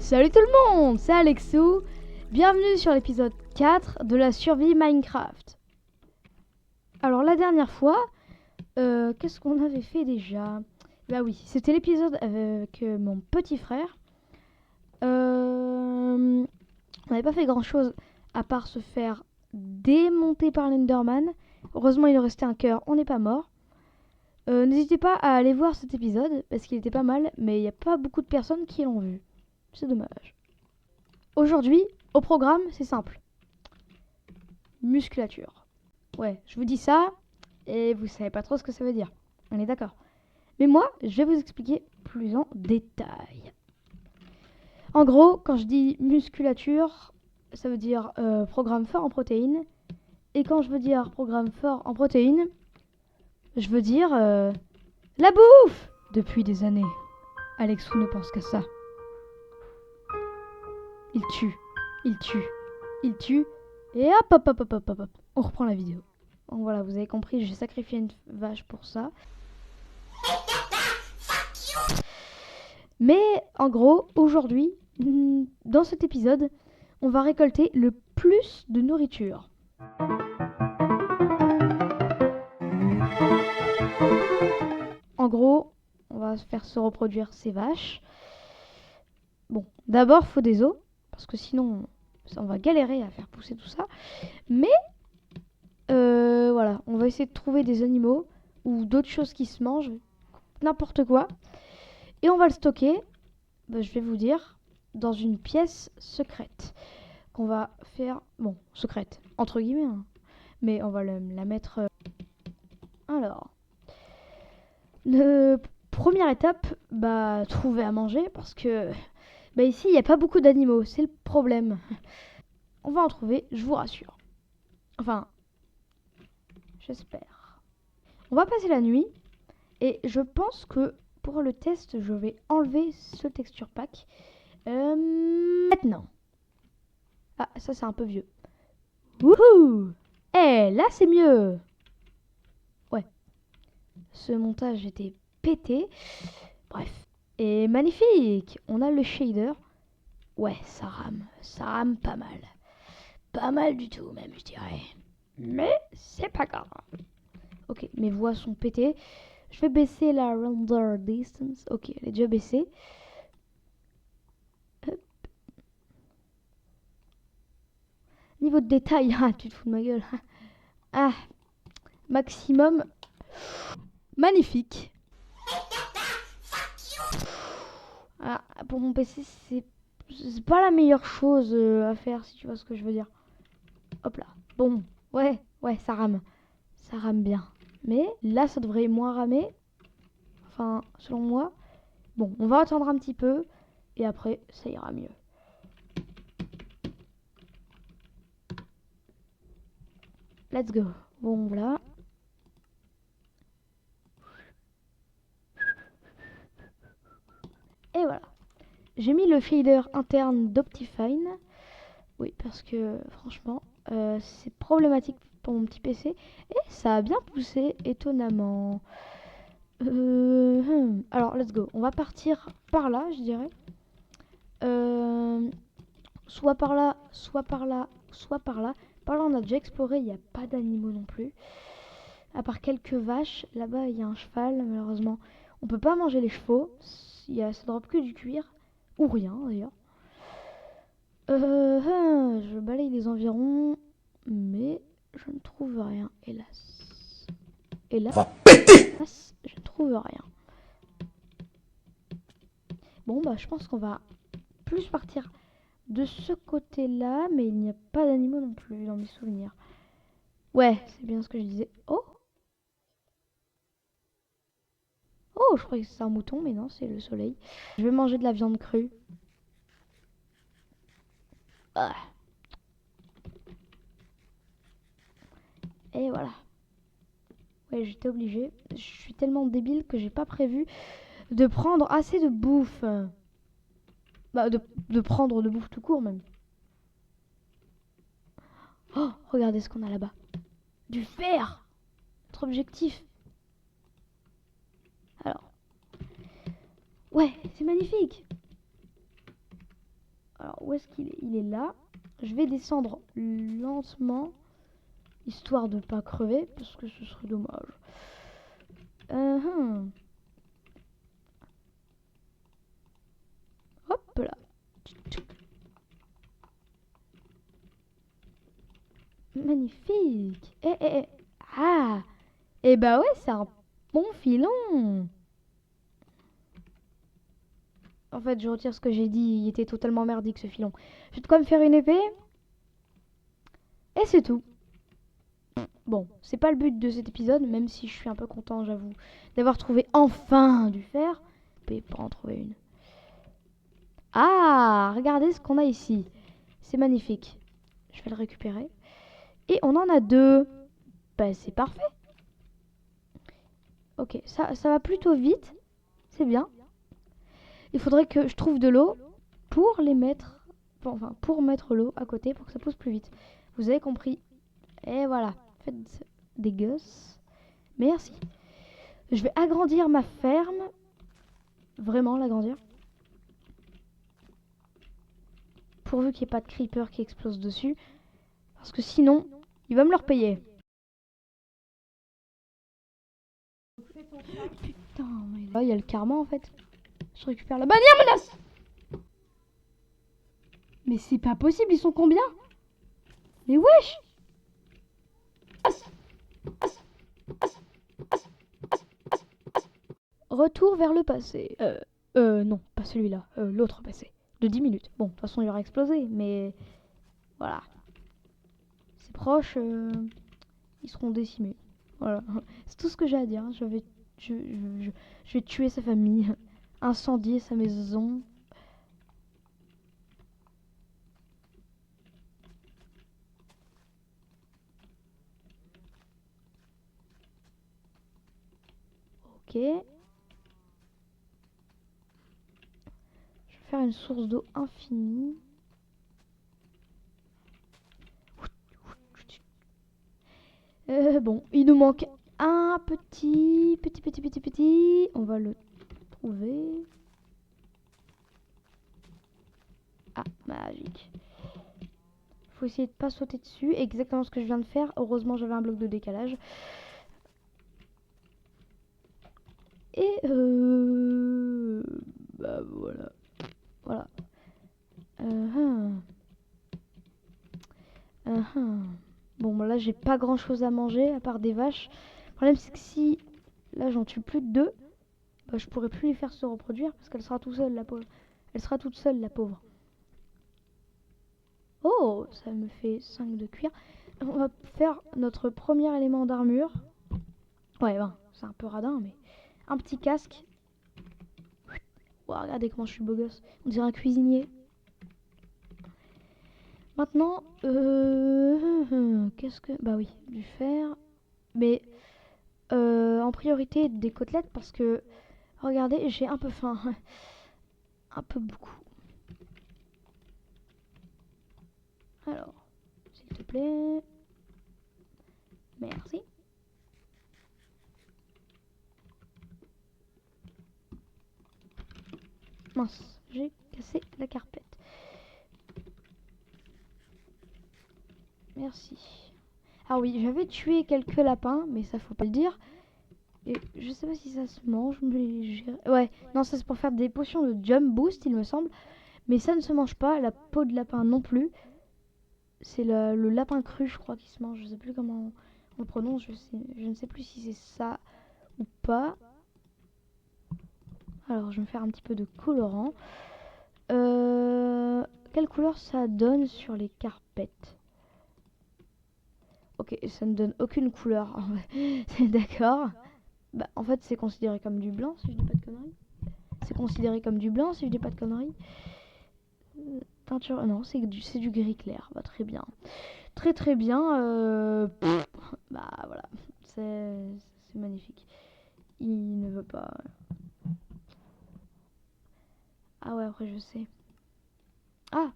Salut tout le monde, c'est Alexou. Bienvenue sur l'épisode 4 de la survie Minecraft. Alors la dernière fois, qu'est-ce qu'on avait fait déjà? Bah oui, c'était l'épisode avec mon petit frère. On n'avait pas fait grand chose à part se faire démonter par l'Enderman. Heureusement il nous restait un cœur, on n'est pas mort. N'hésitez pas à aller voir cet épisode parce qu'il était pas mal, mais il n'y a pas beaucoup de personnes qui l'ont vu. C'est dommage. Aujourd'hui, au programme, c'est simple. Musculature. Ouais, je vous dis ça et vous savez pas trop ce que ça veut dire. On est d'accord. Mais moi, je vais vous expliquer plus en détail. En gros, quand je dis musculature, ça veut dire programme fort en protéines. Et quand je veux dire programme fort en protéines, je veux dire la bouffe. Depuis des années, Alexou ne pense qu'à ça. Il tue, il tue, il tue. Et hop, on reprend la vidéo. Donc voilà, vous avez compris, j'ai sacrifié une vache pour ça. Mais en gros, aujourd'hui, dans cet épisode, on va récolter le plus de nourriture. En gros, on va faire se reproduire ces vaches. Bon, d'abord, il faut des os, parce que sinon, on va galérer à faire pousser tout ça. Mais voilà, on va essayer de trouver des animaux ou d'autres choses qui se mangent, n'importe quoi. Et on va le stocker, je vais vous dire, dans une pièce secrète. Qu'on va faire, bon, secrète, entre guillemets, hein, mais on va la mettre... Alors, première étape, trouver à manger, parce que ici, il n'y a pas beaucoup d'animaux, c'est le problème. On va en trouver, je vous rassure. Enfin, j'espère. On va passer la nuit, et je pense que pour le test, je vais enlever ce texture pack. Maintenant. Ah, ça c'est un peu vieux. Wouhou! Eh, là c'est mieux! Ouais. Ce montage était pété. Bref. Et magnifique! On a le shader. Ouais, ça rame pas mal. Pas mal du tout même, je dirais. Mais c'est pas grave. Ok, mes voix sont pétées. Je vais baisser la render distance. Ok, elle est déjà baissée. Hop. Niveau de détail, ah, tu te fous de ma gueule. Ah, maximum. Magnifique. Ah, pour mon PC, c'est pas la meilleure chose à faire, si tu vois ce que je veux dire. Hop là. Bon, ouais, ça rame. Ça rame bien. Mais là, ça devrait moins ramer. Enfin, selon moi. Bon, on va attendre un petit peu. Et après, ça ira mieux. Let's go. Bon, voilà. Et voilà. J'ai mis le fader interne d'Optifine. Oui, parce que franchement, c'est problématique pour mon petit PC. Et ça a bien poussé, étonnamment. Alors, let's go. On va partir par là, je dirais. Soit par là, soit par là, soit par là. Par là, on a déjà exploré. Il n'y a pas d'animaux non plus. À part quelques vaches. Là-bas, il y a un cheval, malheureusement. On peut pas manger les chevaux. Ça drop que du cuir. Ou rien, d'ailleurs. Je balaye les environs. Mais je ne trouve rien, hélas. Hélas. Va péter! Je ne trouve rien. Bon, je pense qu'on va plus partir de ce côté-là, mais il n'y a pas d'animaux non plus dans mes souvenirs. Ouais, c'est bien ce que je disais. Oh! Oh, je croyais que c'était un mouton, mais non, c'est le soleil. Je vais manger de la viande crue. Ah. Et voilà. Ouais, j'étais obligée. Je suis tellement débile que j'ai pas prévu de prendre assez de bouffe. De prendre de bouffe tout court, même. Oh, regardez ce qu'on a là-bas. Du fer! Notre objectif. Alors. Ouais, c'est magnifique. où est-ce qu'il est? Il est là. Je vais descendre lentement, histoire de pas crever, parce que ce serait dommage. Hop là. Magnifique. Ah. Et bah ouais, c'est un bon filon. En fait, je retire ce que j'ai dit. Il était totalement merdique, ce filon. Je vais de quoi me faire une épée. Et c'est tout. Bon, c'est pas le but de cet épisode, même si je suis un peu content, j'avoue, d'avoir trouvé enfin du fer. Mais pas en trouver une. Ah, regardez ce qu'on a ici. C'est magnifique. Je vais le récupérer. Et on en a 2. Bah, c'est parfait. Ok, ça va plutôt vite. C'est bien. Il faudrait que je trouve de l'eau pour les mettre... Enfin, pour mettre l'eau à côté pour que ça pousse plus vite. Vous avez compris. Et voilà. Faites des gosses. Merci. Je vais agrandir ma ferme. Vraiment l'agrandir. Pourvu qu'il n'y ait pas de creeper qui explose dessus. Parce que sinon, il va me le repayer. Putain, mais là, il y a le karma en fait. Je récupère la bannière menace. Mais c'est pas possible, ils sont combien? Mais wesh. Retour vers le passé. Non, pas celui-là. L'autre passé. De 10 minutes. Bon, de toute façon, il aura explosé, mais... Voilà. C'est proche, ils seront décimés. Voilà. C'est tout ce que j'ai à dire. Je vais tuer sa famille. Incendier sa maison. Ok. Je vais faire une source d'eau infinie. Bon, il nous manque un petit. On va le trouver. Ah, magique. Faut essayer de pas sauter dessus. Exactement ce que je viens de faire. Heureusement, j'avais un bloc de décalage. Et bah voilà. Voilà. Bon, bah là, j'ai pas grand chose à manger à part des vaches. Le problème, c'est que si là j'en tue plus de 2, bah, je pourrais plus les faire se reproduire parce qu'elle sera toute seule, la pauvre. Elle sera toute seule, la pauvre. Oh, ça me fait 5 de cuir. On va faire notre premier élément d'armure. Ouais, ben, c'est un peu radin, mais un petit casque. Wow, regardez comment je suis beau gosse. On dirait un cuisinier. Maintenant, qu'est-ce que... Bah oui, du fer. Mais en priorité des côtelettes parce que, regardez, j'ai un peu faim. Un peu beaucoup. Alors, s'il te plaît. Merci. Mince, j'ai cassé la carpette. Merci. Ah oui, j'avais tué quelques lapins, mais ça faut pas le dire. Et je sais pas si ça se mange, mais ouais, non, ça c'est pour faire des potions de jump boost, il me semble. Mais ça ne se mange pas, la peau de lapin non plus. C'est le lapin cru, je crois, qui se mange. Je sais plus comment on le prononce, je ne sais plus si c'est ça ou pas. Alors, je vais me faire un petit peu de colorant. Quelle couleur ça donne sur les carpettes? Ok, ça ne donne aucune couleur. D'accord. Bah, en fait, c'est considéré comme du blanc, si je dis pas de conneries. C'est considéré comme du blanc, si je dis pas de conneries. Teinture, non, c'est du gris clair. Bah, très bien. Très très bien. Bah, voilà. C'est magnifique. Il ne veut pas. Ah ouais, après, je sais. Ah!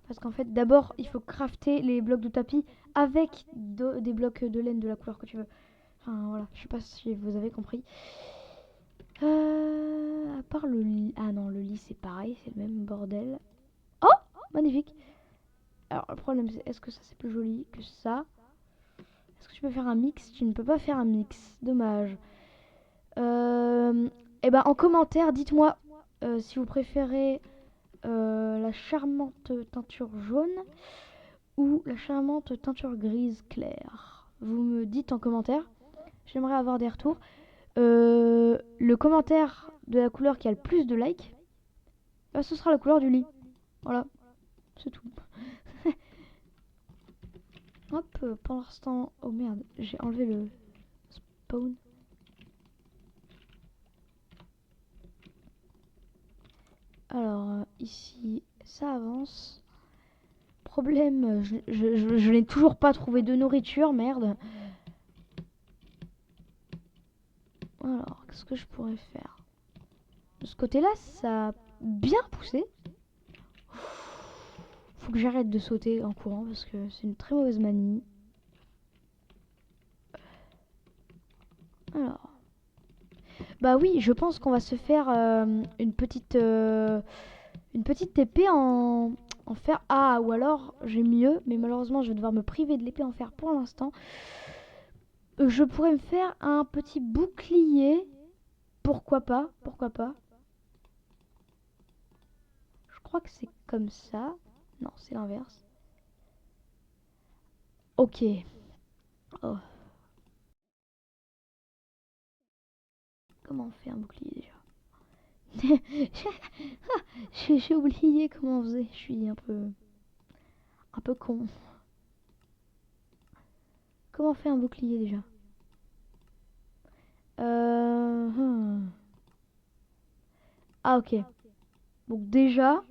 Parce qu'en fait, d'abord, il faut crafter les blocs de tapis avec des blocs de laine de la couleur que tu veux. Enfin, voilà. Je sais pas si vous avez compris. À part le lit. Ah non, le lit, c'est pareil. C'est le même bordel. Oh! magnifique. Alors, le problème, c'est est-ce que ça, c'est plus joli que ça? Est-ce que tu peux faire un mix? Tu ne peux pas faire un mix. Dommage. Et ben, en commentaire, dites-moi si vous préférez la charmante teinture jaune ou la charmante teinture grise claire. Vous me dites en commentaire. J'aimerais avoir des retours. Le commentaire de la couleur qui a le plus de likes, ce sera la couleur du lit. Voilà, c'est tout. Hop, pour l'instant... Oh merde, j'ai enlevé le spawn. Alors, ici, ça avance. Problème, je n'ai toujours pas trouvé de nourriture, merde. Alors, qu'est-ce que je pourrais faire? De ce côté-là, ça a bien poussé. Faut que j'arrête de sauter en courant parce que c'est une très mauvaise manie. Alors. Bah oui, je pense qu'on va se faire une petite épée en fer. Ah, ou alors j'ai mieux, mais malheureusement je vais devoir me priver de l'épée en fer pour l'instant. Je pourrais me faire un petit bouclier. Pourquoi pas? Pourquoi pas? Je crois que c'est comme ça. Non, c'est l'inverse. Ok. Oh. Comment on fait un bouclier déjà? J'ai oublié comment on faisait. Je suis un peu con. Comment on fait un bouclier déjà? Ah ok. Donc déjà,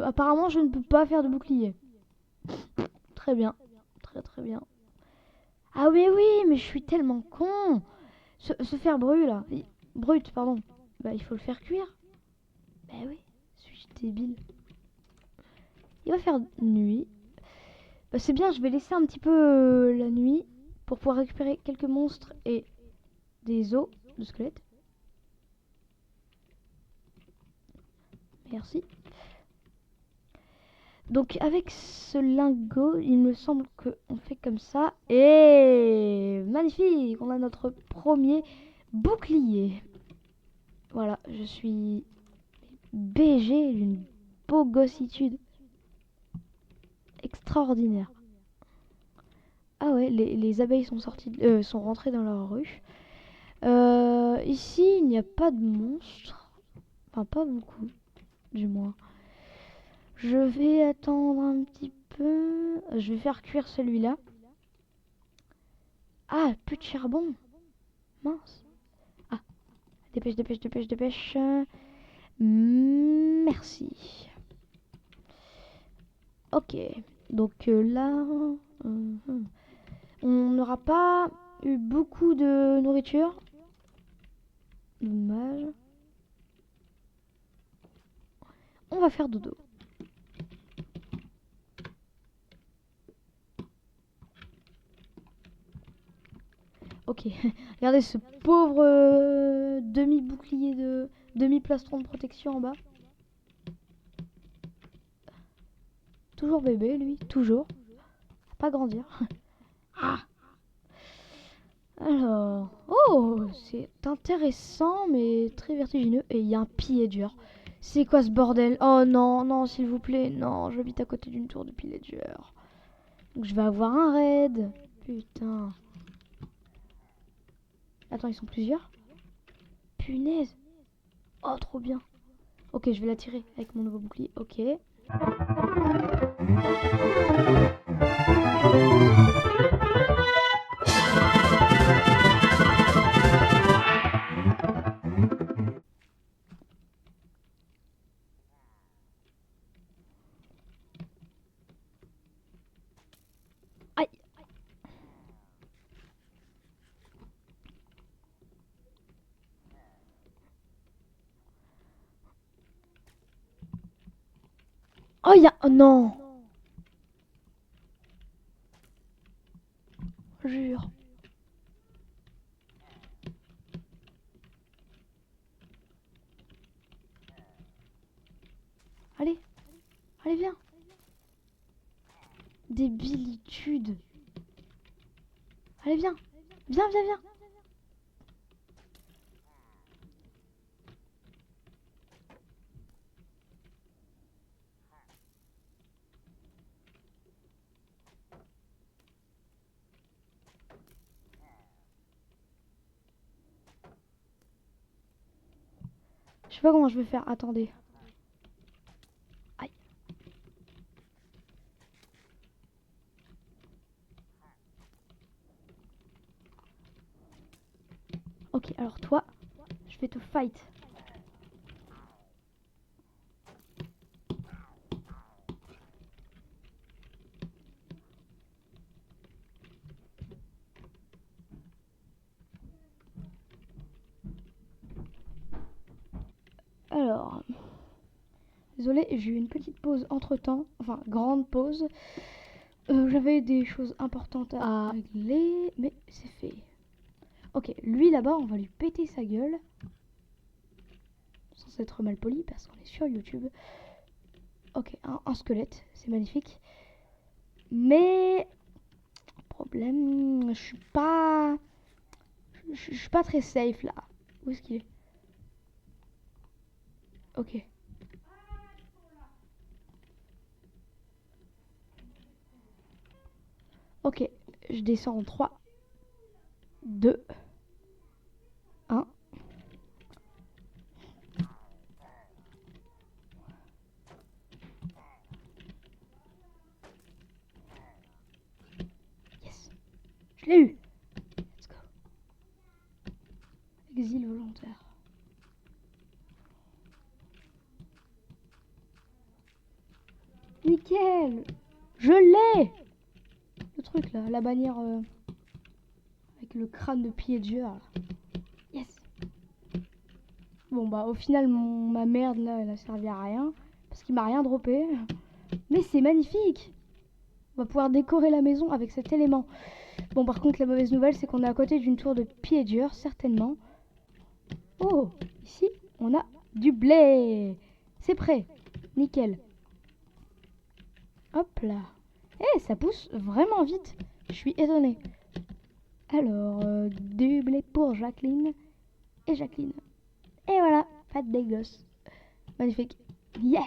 apparemment je ne peux pas faire de bouclier. Très bien. Très très bien. Ah oui oui, mais je suis tellement con. Ce fer brûle là. Brut, pardon. Bah il faut le faire cuire. Bah oui, suis-je débile. Il va faire nuit. Bah c'est bien, je vais laisser un petit peu la nuit pour pouvoir récupérer quelques monstres et des os de squelettes. Merci. Donc avec ce lingot, il me semble qu'on fait comme ça. Et magnifique, on a notre premier bouclier. Voilà, je suis BG d'une beau gossitude extraordinaire. Ah ouais, les abeilles sont sorties, sont rentrées dans leur ruche. Ici, il n'y a pas de monstres. Enfin, pas beaucoup, du moins. Je vais attendre un petit peu. Je vais faire cuire celui-là. Ah, plus de charbon. Mince. Ah, dépêche, dépêche, dépêche, dépêche. Merci. Ok. Donc là, on n'aura pas eu beaucoup de nourriture. Dommage. On va faire dodo. Ok. Regardez ce pauvre demi-bouclier de demi-plastron de protection en bas. Toujours bébé, lui. Toujours. Pas grandir. Ah. Alors. Oh, c'est intéressant, mais très vertigineux. Et il y a un pillager. C'est quoi ce bordel? Oh non, non, s'il vous plaît. Non, j'habite à côté d'une tour de pillager. Donc je vais avoir un raid. Putain. Attends, ils sont plusieurs? Punaise. Oh, trop bien. Ok, je vais la tirer avec mon nouveau bouclier. Ok. Aïe. Oh, il y a... Oh non. Jure. Allez. Allez, viens. Débilitude. Allez, viens. Viens, viens, viens. Je sais pas comment je vais faire. Attendez. Aïe. Ok, alors toi, je vais te fight. Alors, désolé, j'ai eu une petite pause entre temps, enfin grande pause. J'avais des choses importantes à régler, mais c'est fait. Ok, lui là-bas, on va lui péter sa gueule. Sans être mal poli parce qu'on est sur YouTube. Ok, un squelette, c'est magnifique. Mais problème, je suis pas très safe là. Où est-ce qu'il est? Ok. Ok, je descends en 3, 2, 1. Yes, je l'ai eu. Let's go. Exil volontaire. Nickel. Je l'ai. Le truc là, la bannière avec le crâne de pillager là. Yes. Bon bah au final ma merde là elle a servi à rien. Parce qu'il m'a rien droppé. Mais c'est magnifique. On va pouvoir décorer la maison avec cet élément. Bon par contre la mauvaise nouvelle c'est qu'on est à côté d'une tour de pillager certainement. Oh, ici on a du blé. C'est prêt. Nickel. Hop là. Eh, ça pousse vraiment vite. Je suis étonnée. Alors, du blé pour Jacqueline et Jacqueline. Et voilà, pas de dégueulasse. Magnifique. Yes.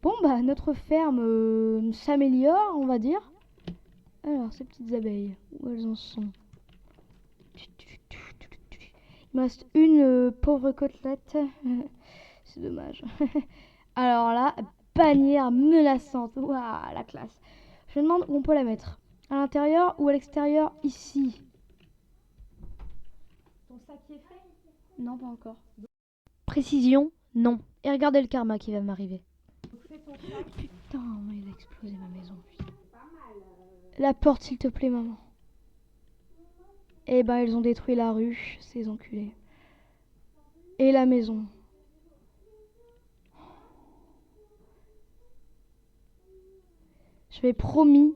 Bon, bah, notre ferme s'améliore, on va dire. Alors, ces petites abeilles, où elles en sont? Il me reste une pauvre côtelette. C'est dommage. Alors là, bannière menaçante. Waouh, la classe. Je me demande où on peut la mettre. À l'intérieur ou à l'extérieur? Ici. Ton sac est fait? Non, pas encore. Précision, non. Et regardez le karma qui va m'arriver. Putain, il a explosé ma maison. Putain. La porte, s'il te plaît, maman. Eh ben, ils ont détruit la rue, ces enculés. Et la maison. J'avais promis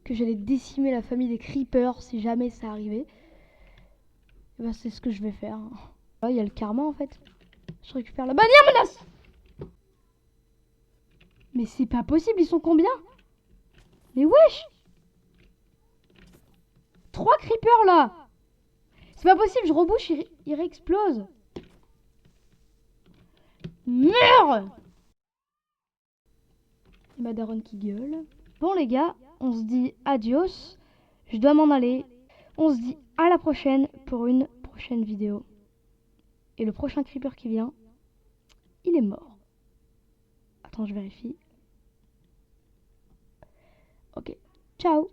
que j'allais décimer la famille des creepers si jamais ça arrivait. Et ben, c'est ce que je vais faire. Là, il y a le karma en fait. Je récupère la bannière menace. Mais c'est pas possible, ils sont combien? Mais wesh! 3 creepers là! C'est pas possible, je rebouche, il réexplose. Meurs! Et ma daronne qui gueule. Bon les gars, on se dit adios. Je dois m'en aller. On se dit à la prochaine pour une prochaine vidéo. Et le prochain creeper qui vient, il est mort. Attends, je vérifie. Ok, ciao!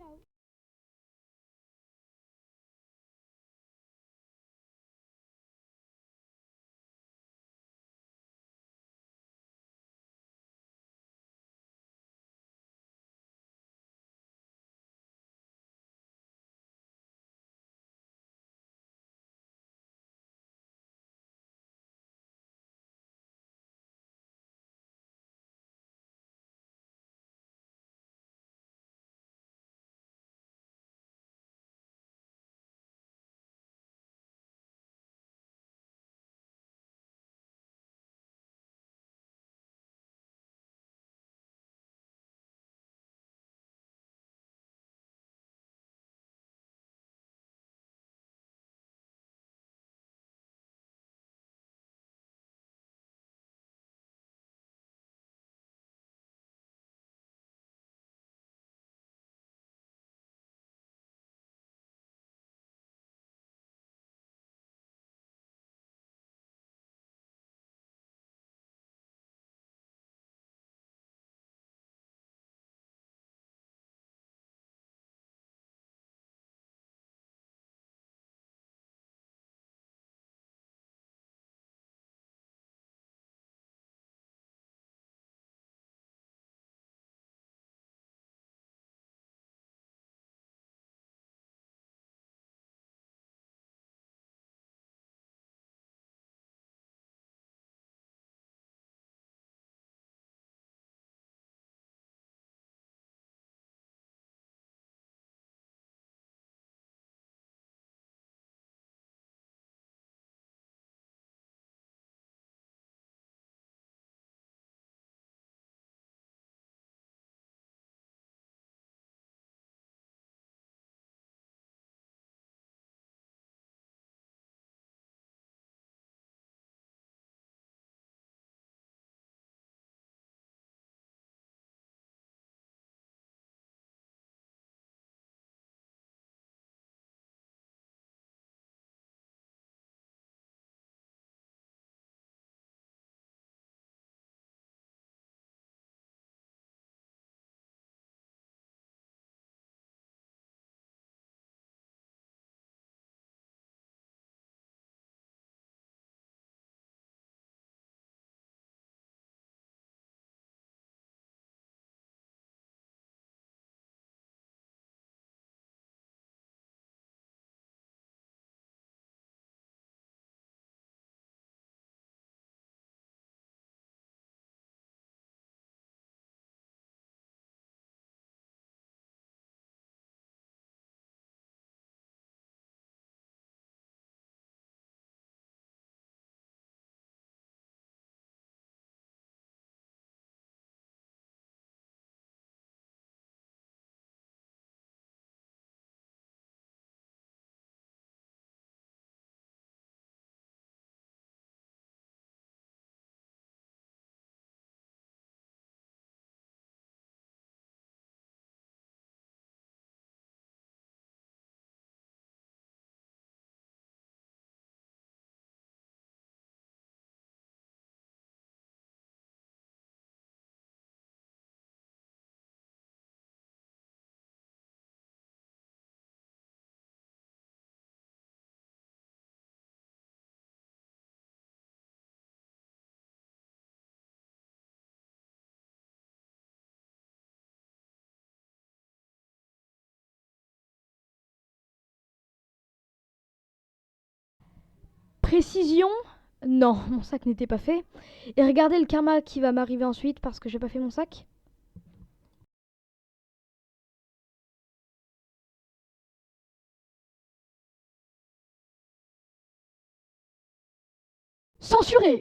Précision. Non, mon sac n'était pas fait. Et regardez le karma qui va m'arriver ensuite parce que j'ai pas fait mon sac. Censuré!